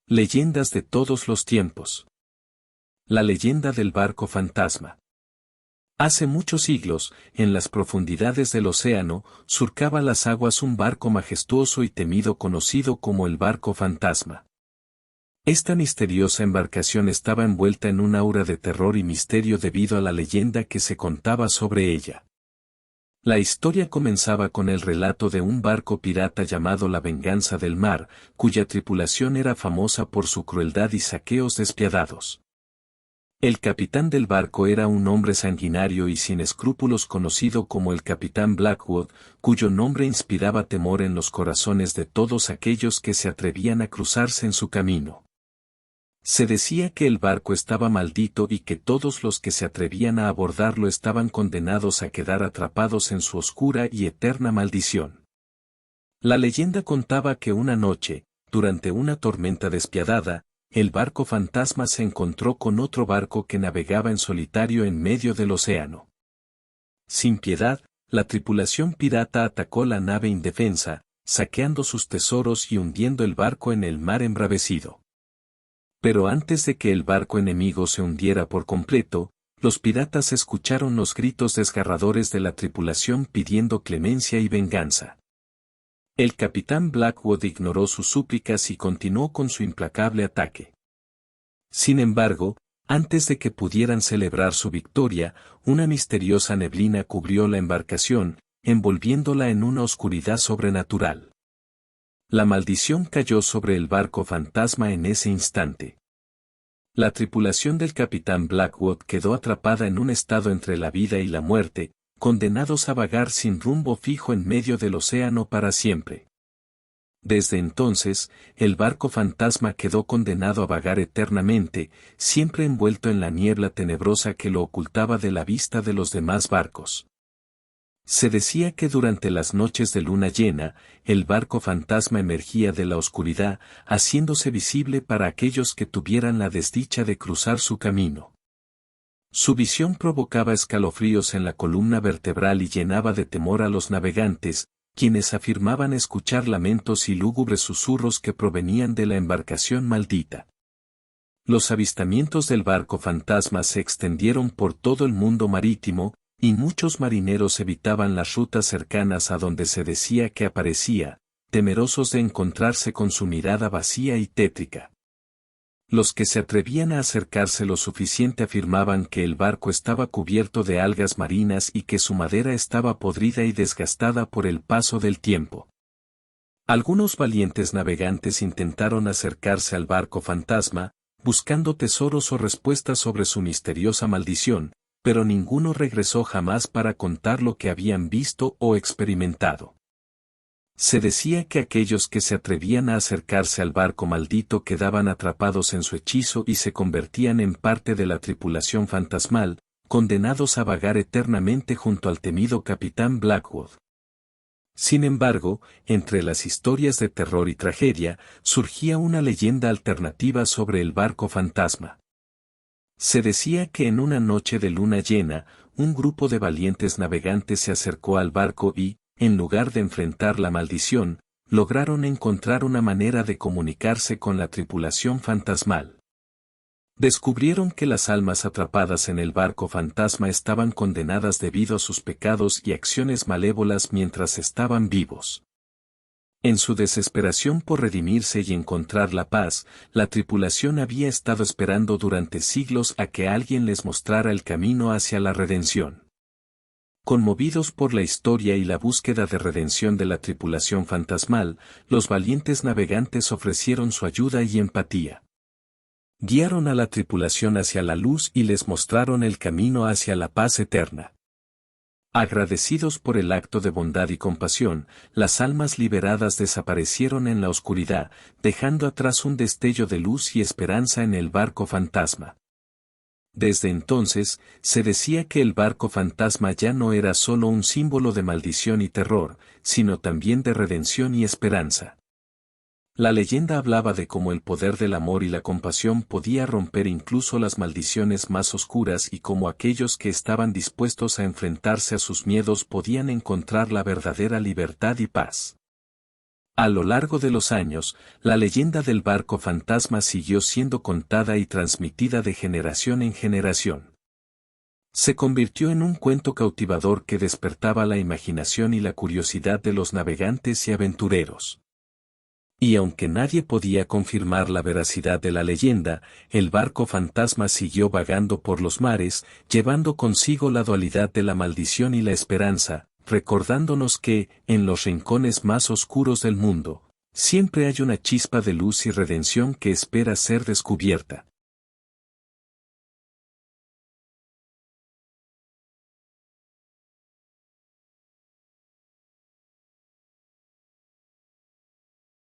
Leyendas de todos los tiempos. La leyenda del barco fantasma. Hace muchos siglos, en las profundidades del océano, surcaba las aguas un barco majestuoso y temido conocido como el barco fantasma. Esta misteriosa embarcación estaba envuelta en un aura de terror y misterio debido a la leyenda que se contaba sobre ella. La historia comenzaba con el relato de un barco pirata llamado La Venganza del Mar, cuya tripulación era famosa por su crueldad y saqueos despiadados. El capitán del barco era un hombre sanguinario y sin escrúpulos conocido como el capitán Blackwood, cuyo nombre inspiraba temor en los corazones de todos aquellos que se atrevían a cruzarse en su camino. Se decía que el barco estaba maldito y que todos los que se atrevían a abordarlo estaban condenados a quedar atrapados en su oscura y eterna maldición. La leyenda contaba que una noche, durante una tormenta despiadada, el barco fantasma se encontró con otro barco que navegaba en solitario en medio del océano. Sin piedad, la tripulación pirata atacó la nave indefensa, saqueando sus tesoros y hundiendo el barco en el mar embravecido. Pero antes de que el barco enemigo se hundiera por completo, los piratas escucharon los gritos desgarradores de la tripulación pidiendo clemencia y venganza. El capitán Blackwood ignoró sus súplicas y continuó con su implacable ataque. Sin embargo, antes de que pudieran celebrar su victoria, una misteriosa neblina cubrió la embarcación, envolviéndola en una oscuridad sobrenatural. La maldición cayó sobre el barco fantasma en ese instante. La tripulación del capitán Blackwood quedó atrapada en un estado entre la vida y la muerte, condenados a vagar sin rumbo fijo en medio del océano para siempre. Desde entonces, el barco fantasma quedó condenado a vagar eternamente, siempre envuelto en la niebla tenebrosa que lo ocultaba de la vista de los demás barcos. Se decía que durante las noches de luna llena, el barco fantasma emergía de la oscuridad, haciéndose visible para aquellos que tuvieran la desdicha de cruzar su camino. Su visión provocaba escalofríos en la columna vertebral y llenaba de temor a los navegantes, quienes afirmaban escuchar lamentos y lúgubres susurros que provenían de la embarcación maldita. Los avistamientos del barco fantasma se extendieron por todo el mundo marítimo, y muchos marineros evitaban las rutas cercanas a donde se decía que aparecía, temerosos de encontrarse con su mirada vacía y tétrica. Los que se atrevían a acercarse lo suficiente afirmaban que el barco estaba cubierto de algas marinas y que su madera estaba podrida y desgastada por el paso del tiempo. Algunos valientes navegantes intentaron acercarse al barco fantasma, buscando tesoros o respuestas sobre su misteriosa maldición, pero ninguno regresó jamás para contar lo que habían visto o experimentado. Se decía que aquellos que se atrevían a acercarse al barco maldito quedaban atrapados en su hechizo y se convertían en parte de la tripulación fantasmal, condenados a vagar eternamente junto al temido capitán Blackwood. Sin embargo, entre las historias de terror y tragedia, surgía una leyenda alternativa sobre el barco fantasma. Se decía que en una noche de luna llena, un grupo de valientes navegantes se acercó al barco y, en lugar de enfrentar la maldición, lograron encontrar una manera de comunicarse con la tripulación fantasmal. Descubrieron que las almas atrapadas en el barco fantasma estaban condenadas debido a sus pecados y acciones malévolas mientras estaban vivos. En su desesperación por redimirse y encontrar la paz, la tripulación había estado esperando durante siglos a que alguien les mostrara el camino hacia la redención. Conmovidos por la historia y la búsqueda de redención de la tripulación fantasmal, los valientes navegantes ofrecieron su ayuda y empatía. Guiaron a la tripulación hacia la luz y les mostraron el camino hacia la paz eterna. Agradecidos por el acto de bondad y compasión, las almas liberadas desaparecieron en la oscuridad, dejando atrás un destello de luz y esperanza en el barco fantasma. Desde entonces, se decía que el barco fantasma ya no era solo un símbolo de maldición y terror, sino también de redención y esperanza. La leyenda hablaba de cómo el poder del amor y la compasión podía romper incluso las maldiciones más oscuras y cómo aquellos que estaban dispuestos a enfrentarse a sus miedos podían encontrar la verdadera libertad y paz. A lo largo de los años, la leyenda del barco fantasma siguió siendo contada y transmitida de generación en generación. Se convirtió en un cuento cautivador que despertaba la imaginación y la curiosidad de los navegantes y aventureros. Y aunque nadie podía confirmar la veracidad de la leyenda, el barco fantasma siguió vagando por los mares, llevando consigo la dualidad de la maldición y la esperanza, recordándonos que, en los rincones más oscuros del mundo, siempre hay una chispa de luz y redención que espera ser descubierta.